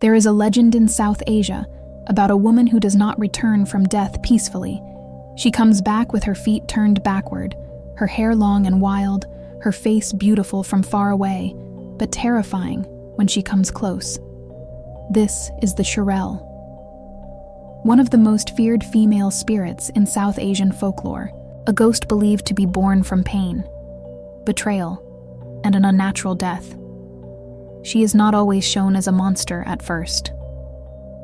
There is a legend in South Asia about a woman who does not return from death peacefully. She comes back with her feet turned backward, her hair long and wild, her face beautiful from far away, but terrifying when she comes close. This is the Churel, one of the most feared female spirits in South Asian folklore, a ghost believed to be born from pain, betrayal, and an unnatural death. She is not always shown as a monster at first.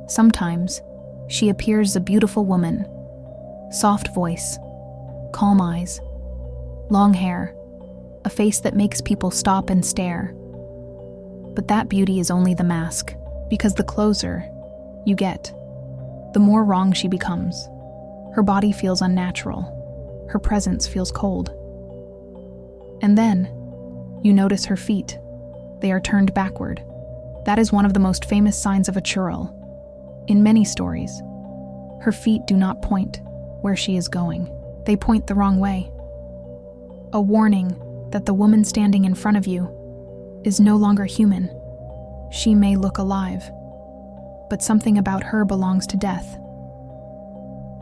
Sometimes, she appears a beautiful woman, soft voice, calm eyes, long hair, a face that makes people stop and stare. But that beauty is only the mask, because the closer you get, the more wrong she becomes. Her body feels unnatural. Her presence feels cold. And then, you notice her feet. They are turned backward. That is one of the most famous signs of a Churel. In many stories, her feet do not point where she is going. They point the wrong way. A warning that the woman standing in front of you is no longer human. She may look alive, but something about her belongs to death.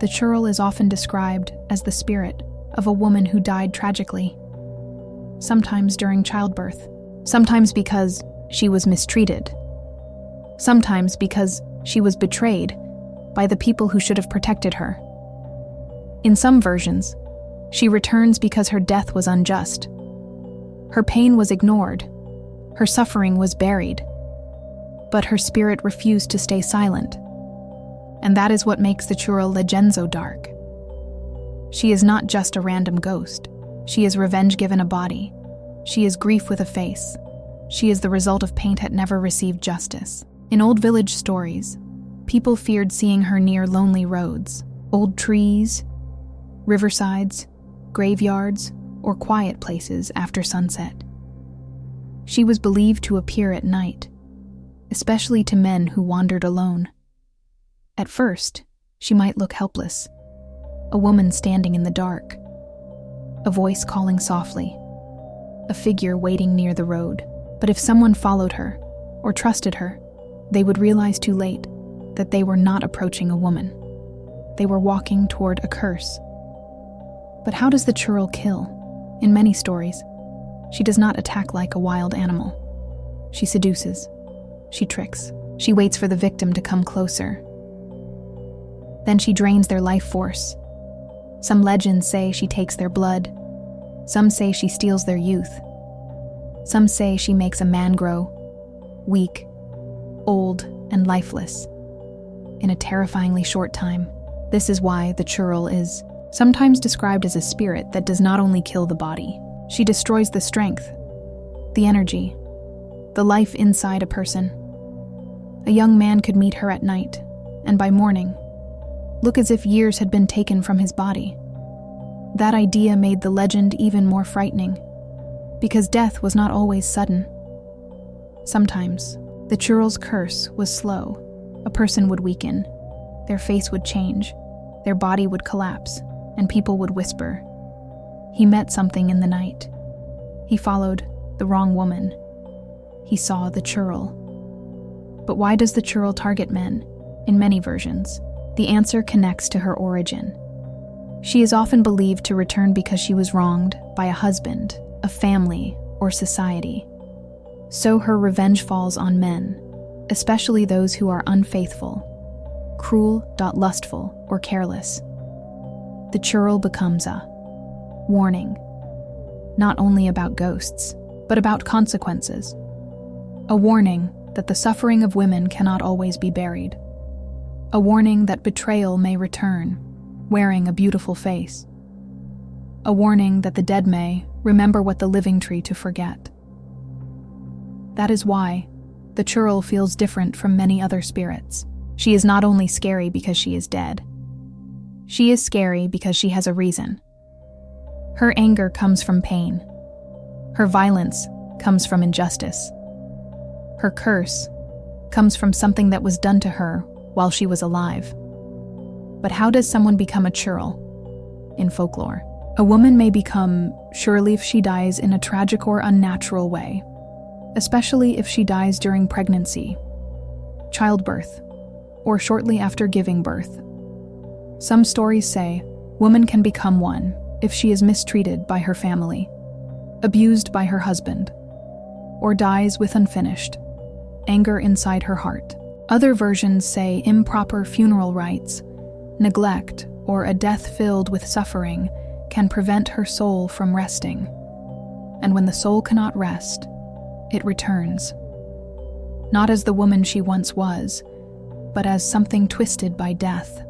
The Churel is often described as the spirit of a woman who died tragically, sometimes during childbirth, sometimes because she was mistreated, sometimes because she was betrayed by the people who should have protected her. In some versions, she returns because her death was unjust. Her pain was ignored, her suffering was buried, but her spirit refused to stay silent. And that is what makes the Churel legend so dark. She is not just a random ghost. She is revenge given a body. She is grief with a face. She is the result of pain that never received justice. In old village stories, people feared seeing her near lonely roads, old trees, riversides, graveyards, or quiet places after sunset. She was believed to appear at night, especially to men who wandered alone. At first, she might look helpless, a woman standing in the dark, a voice calling softly, a figure waiting near the road. But if someone followed her or trusted her, they would realize too late that they were not approaching a woman. They were walking toward a curse. But how does the Churel kill? In many stories, she does not attack like a wild animal. She seduces. She tricks. She waits for the victim to come closer. Then she drains their life force. Some legends say she takes their blood. Some say she steals their youth. Some say she makes a man grow weak, old, and lifeless in a terrifyingly short time. This is why the Churel is sometimes described as a spirit that does not only kill the body. She destroys the strength, the energy, the life inside a person. A young man could meet her at night, and by morning, look as if years had been taken from his body. That idea made the legend even more frightening, because death was not always sudden. Sometimes, the Churel's curse was slow. A person would weaken, their face would change, their body would collapse, and people would whisper, "He met something in the night. He followed the wrong woman. He saw the Churel." But why does the Churel target men? In many versions, the answer connects to her origin. She is often believed to return because she was wronged by a husband, a family, or society. So her revenge falls on men, especially those who are unfaithful, cruel, lustful, or careless. The Churel becomes a warning, not only about ghosts, but about consequences. A warning that the suffering of women cannot always be buried. A warning that betrayal may return, wearing a beautiful face. A warning that the dead may remember what the living tree to forget. That is why the Churel feels different from many other spirits. She is not only scary because she is dead. She is scary because she has a reason. Her anger comes from pain. Her violence comes from injustice. Her curse comes from something that was done to her while she was alive. But how does someone become a Churel in folklore? A woman may become Churel if she dies in a tragic or unnatural way, especially if she dies during pregnancy, childbirth, or shortly after giving birth. Some stories say woman can become one if she is mistreated by her family, abused by her husband, or dies with unfinished anger inside her heart. Other versions say improper funeral rites, neglect, or a death filled with suffering can prevent her soul from resting. And when the soul cannot rest, it returns. Not as the woman she once was, but as something twisted by death.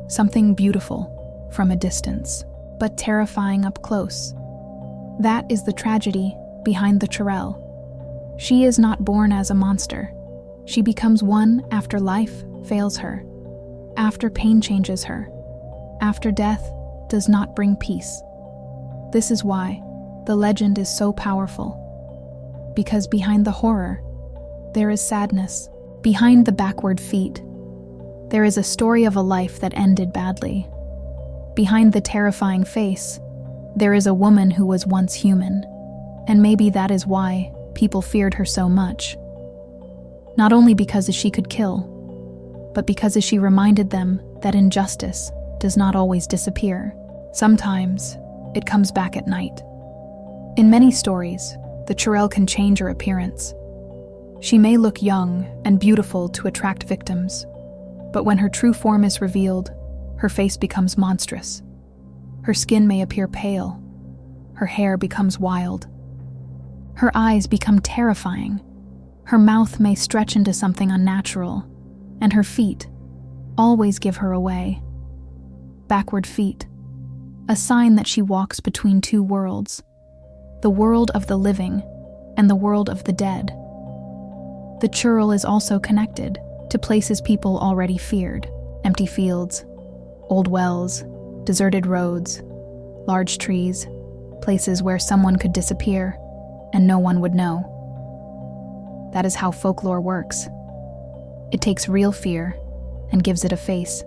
Something beautiful from a distance, but terrifying up close. That is the tragedy behind the Churel. She is not born as a monster. She becomes one after life fails her, after pain changes her, after death does not bring peace. This is why the legend is so powerful. Because behind the horror, there is sadness. Behind the backward feet, there is a story of a life that ended badly. Behind the terrifying face, there is a woman who was once human, and maybe that is why people feared her so much. Not only because she could kill, but because she reminded them that injustice does not always disappear. Sometimes, it comes back at night. In many stories, the Churel can change her appearance. She may look young and beautiful to attract victims, but when her true form is revealed, her face becomes monstrous. Her skin may appear pale. Her hair becomes wild. Her eyes become terrifying. Her mouth may stretch into something unnatural, and her feet always give her away. Backward feet, a sign that she walks between two worlds, the world of the living and the world of the dead. The Churel is also connected to places people already feared: empty fields, old wells, deserted roads, large trees, places where someone could disappear and no one would know. That is how folklore works. It takes real fear and gives it a face.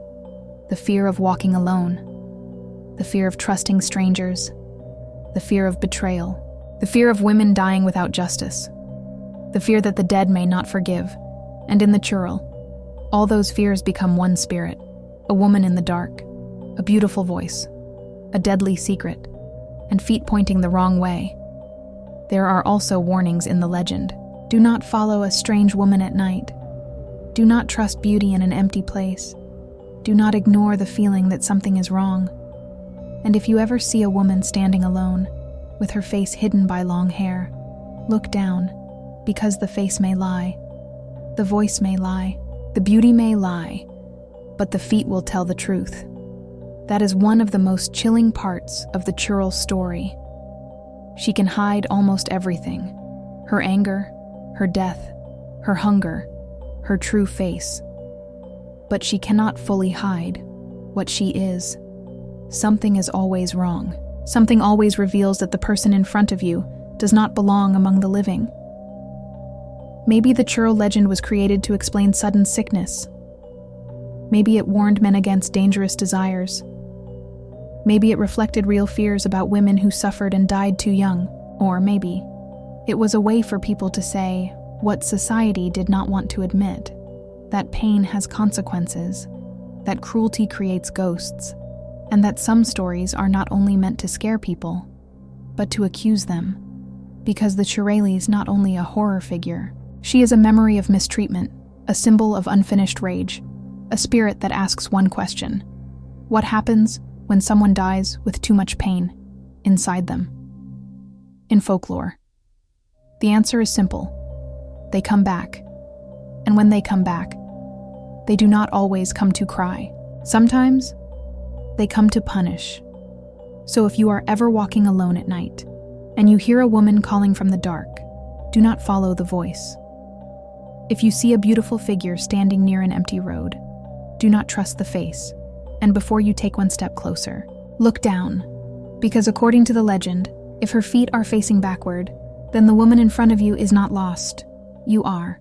The fear of walking alone, the fear of trusting strangers, the fear of betrayal, the fear of women dying without justice, the fear that the dead may not forgive. And in the Churel, all those fears become one spirit, a woman in the dark, a beautiful voice, a deadly secret, and feet pointing the wrong way. There are also warnings in the legend. Do not follow a strange woman at night. Do not trust beauty in an empty place. Do not ignore the feeling that something is wrong. And if you ever see a woman standing alone, with her face hidden by long hair, look down, because the face may lie, the voice may lie, the beauty may lie, but the feet will tell the truth. That is one of the most chilling parts of the Churel story. She can hide almost everything: her anger, her death, her hunger, her true face. But she cannot fully hide what she is. Something is always wrong. Something always reveals that the person in front of you does not belong among the living. Maybe the Churel legend was created to explain sudden sickness. Maybe it warned men against dangerous desires. Maybe it reflected real fears about women who suffered and died too young. Or maybe it was a way for people to say what society did not want to admit: that pain has consequences, that cruelty creates ghosts, and that some stories are not only meant to scare people, but to accuse them. Because the Churel is not only a horror figure, she is a memory of mistreatment, a symbol of unfinished rage, a spirit that asks one question: what happens when someone dies with too much pain inside them? In folklore, the answer is simple. They come back. And when they come back, they do not always come to cry. Sometimes, they come to punish. So if you are ever walking alone at night, and you hear a woman calling from the dark, do not follow the voice. If you see a beautiful figure standing near an empty road, do not trust the face. And before you take one step closer, look down. Because according to the legend, if her feet are facing backward, then the woman in front of you is not lost. You are.